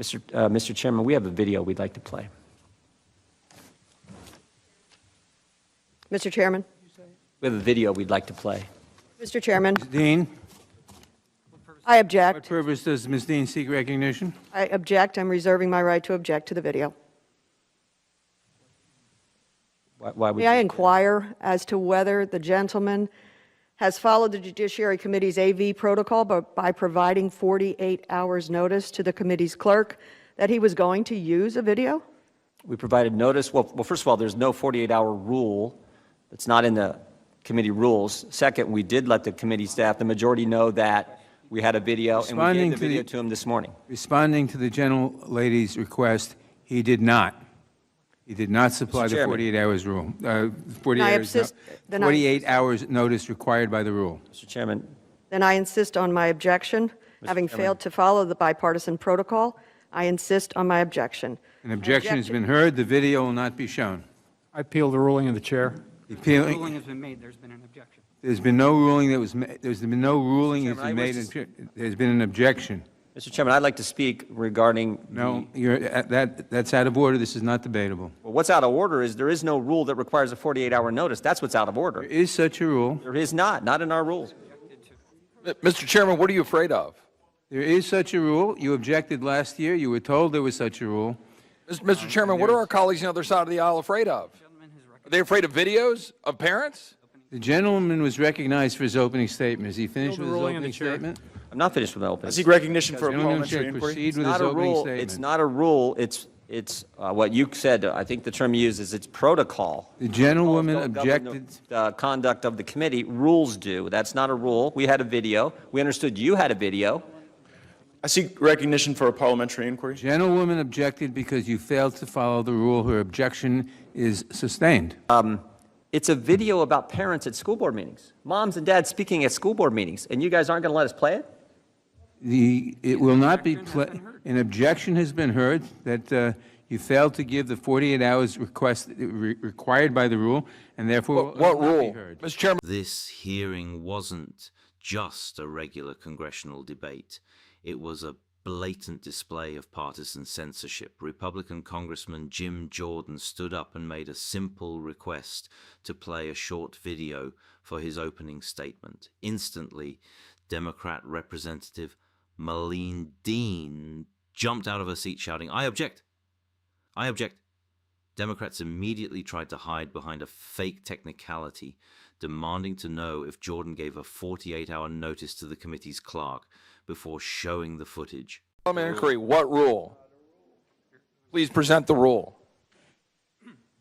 Mr. Chairman, we have a video we'd like to play. Mr. Chairman. We have a video we'd like to play. Mr. Chairman, Ms. Dean, I what object. purpose does Ms. Dean seek recognition? I object. I'm reserving my right to object to the video. Why would May I you? inquire as to whether the gentleman has followed the Judiciary Committee's AV protocol by providing 48 hours notice to the committee's clerk that he was going to use a video? We provided notice. Well, first of all, there's no 48-hour rule. It's not in the committee rules. Second, we did let the committee staff, the majority, know that we had a video, and we gave the video to him this morning. Responding to the gentlelady's request, he did not. He did not supply the 48 hours rule. 48 hours notice required by the rule. Mr. Chairman. Then I insist on my objection. Having failed to follow the bipartisan protocol, I insist on my objection. An objection has been heard. The video will not be shown. I appeal the ruling of the chair. The ruling has been made. There's been an objection. There's been no ruling that was made. There's been no ruling that's been made. There's been an objection. Mr. Chairman, I'd like to speak regarding No, that's out of order. This is not debatable. Well, what's out of order is there is no rule that requires a 48-hour notice. That's what's out of order. There is such a rule. There is not in our rules. Mr. Chairman, what are you afraid of? There is such a rule. You objected last year. You were told there was such a rule. Mr. Chairman, what are our colleagues on the other side of the aisle afraid of? Are they afraid of videos of parents? The gentleman was recognized for his opening statement. Is he finished the with his ruling of the opening chair. statement? I'm not finished with my opening. I seek recognition for a Gentleman parliamentary should inquiry. proceed It's with not his a opening rule. statement. It's not a rule. It's what you said. I think the term you used is it's protocol. The gentlewoman Rules don't govern objected. the conduct of the committee. Rules do. That's not a rule. We had a video. We understood you had a video. I seek recognition for a parliamentary inquiry. Gentlewoman objected because you failed to follow the rule. Her objection is sustained. It's a video about parents at school board meetings, moms and dads speaking at school board meetings, and you guys aren't going to let us play it? It will not be an objection has been heard that you failed to give the 48 hours required by the rule, and therefore What will not be rule? heard. Mr. Chairman. This hearing wasn't just a regular congressional debate. It was a blatant display of partisan censorship. Republican Congressman Jim Jordan stood up and made a simple request to play a short video for his opening statement. Instantly, Democrat Representative Marlene Dean jumped out of her seat shouting, "I object! I object!" Democrats immediately tried to hide behind a fake technicality, demanding to know if Jordan gave a 48-hour notice to the committee's clerk before showing the footage. Parliamentary inquiry, what rule? Please present the rule.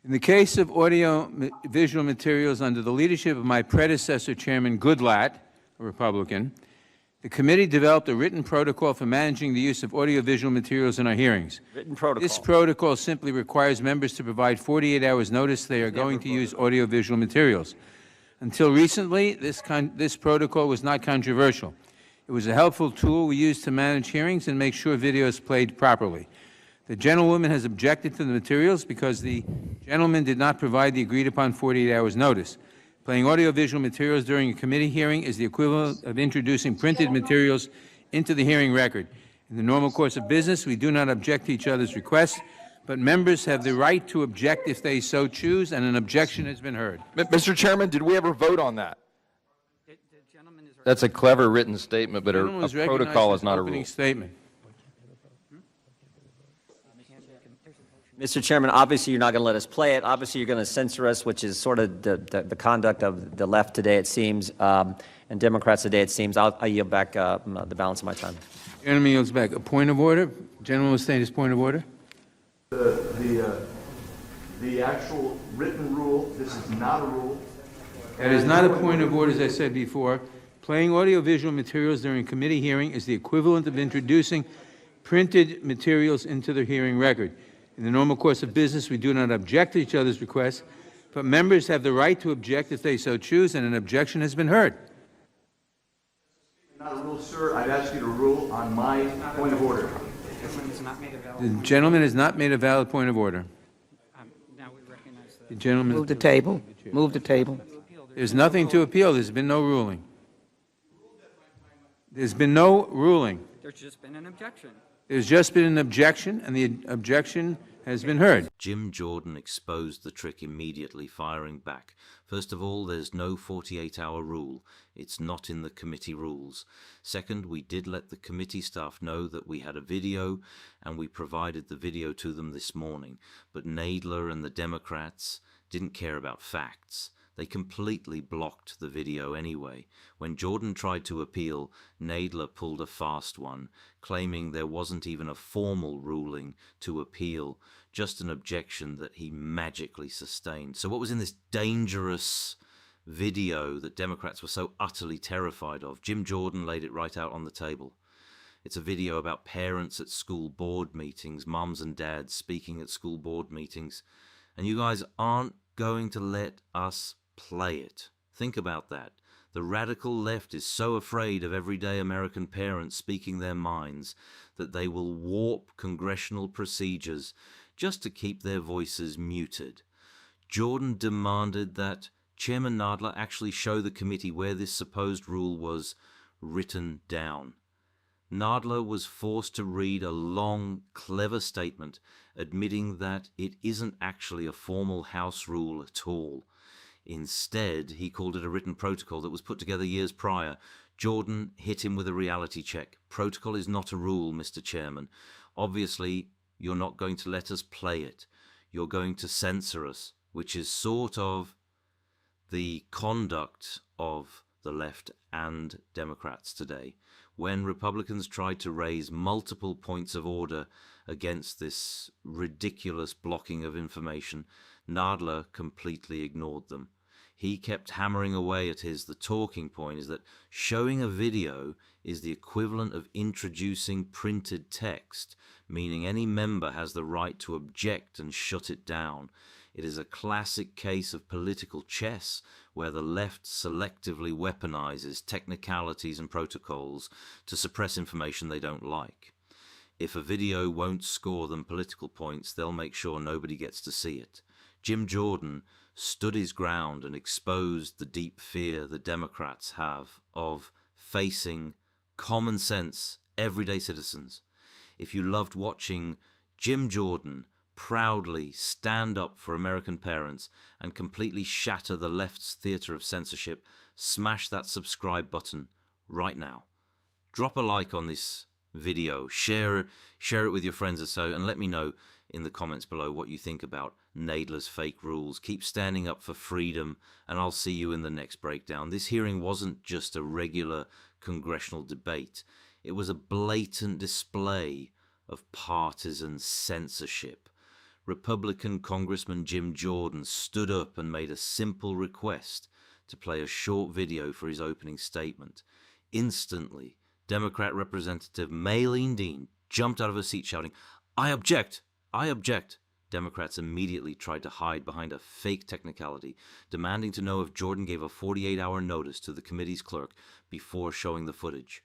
In the case of audio-visual materials under the leadership of my predecessor, Chairman Goodlatte, a Republican, the committee developed a written protocol for managing the use of audio-visual materials in our hearings. Written protocol. This protocol simply requires members to provide 48 hours notice they are going to use audio-visual materials. Until recently, this protocol was not controversial. It was a helpful tool we used to manage hearings and make sure videos played properly. The gentlewoman has objected to the materials because the gentleman did not provide the agreed-upon 48 hours notice. Playing audiovisual materials during a committee hearing is the equivalent of introducing printed materials into the hearing record. In the normal course of business, we do not object to each other's requests, but members have the right to object if they so choose, and an objection has been heard. Mr. Chairman, did we ever vote on that? That's a clever written statement, but a Gentleman was recognized protocol for is his not a opening rule. statement. Mr. Chairman, obviously you're not going to let us play it. Obviously you're going to censor us, which is sort of the conduct of the left today, it seems, and Democrats today, it seems. I yield back the balance of my time. Gentleman yields back. A point of order. Gentleman will state his point of order. The actual written rule, this is not a rule. That is not a point of order, as I said before. Playing audiovisual materials during committee hearing is the equivalent of introducing printed materials into the hearing record. In the normal course of business, we do not object to each other's requests, but members have the right to object if they so choose, and an objection has been heard. Not a rule, sir. I've asked you to rule on my point of order. The gentleman has not made a valid point of order. Now we recognize that. The gentleman. Move the table. Move the table. There's nothing to appeal. There's been no ruling. There's been no ruling. There's just been an objection. There's just been an objection, and the objection has been heard. Jim Jordan exposed the trick immediately, firing back. First of all, there's no 48-hour rule. It's not in the committee rules. Second, we did let the committee staff know that we had a video, and we provided the video to them this morning. But Nadler and the Democrats didn't care about facts. They completely blocked the video anyway. When Jordan tried to appeal, Nadler pulled a fast one, claiming there wasn't even a formal ruling to appeal, just an objection that he magically sustained. So what was in this dangerous video that Democrats were so utterly terrified of? Jim Jordan laid it right out on the table. It's a video about parents at school board meetings, mums and dads speaking at school board meetings, and you guys aren't going to let us play it. Think about that. The radical left is so afraid of everyday American parents speaking their minds that they will warp congressional procedures just to keep their voices muted. Jordan demanded that Chairman Nadler actually show the committee where this supposed rule was written down. Nadler was forced to read a long, clever statement admitting that it isn't actually a formal House rule at all. Instead, he called it a written protocol that was put together years prior. Jordan hit him with a reality check. Protocol is not a rule, Mr. Chairman. Obviously, you're not going to let us play it. You're going to censor us, which is sort of the conduct of the left and Democrats today. When Republicans tried to raise multiple points of order against this ridiculous blocking of information, Nadler completely ignored them. He kept hammering away at the talking point is that showing a video is the equivalent of introducing printed text, meaning any member has the right to object and shut it down. It is a classic case of political chess, where the left selectively weaponizes technicalities and protocols to suppress information they don't like. If a video won't score them political points, they'll make sure nobody gets to see it. Jim Jordan stood his ground and exposed the deep fear the Democrats have of facing common sense, everyday citizens. If you loved watching Jim Jordan proudly stand up for American parents and completely shatter the left's theater of censorship, smash that subscribe button right now. Drop a like on this video, share it with your friends or so, and let me know in the comments below what you think about Nadler's fake rules. Keep standing up for freedom, and I'll see you in the next breakdown. This hearing wasn't just a regular congressional debate. It was a blatant display of partisan censorship. Republican Congressman Jim Jordan stood up and made a simple request to play a short video for his opening statement. Instantly, Democrat Representative Maylene Dean jumped out of her seat shouting, "I object! I object!" Democrats immediately tried to hide behind a fake technicality, demanding to know if Jordan gave a 48-hour notice to the committee's clerk before showing the footage.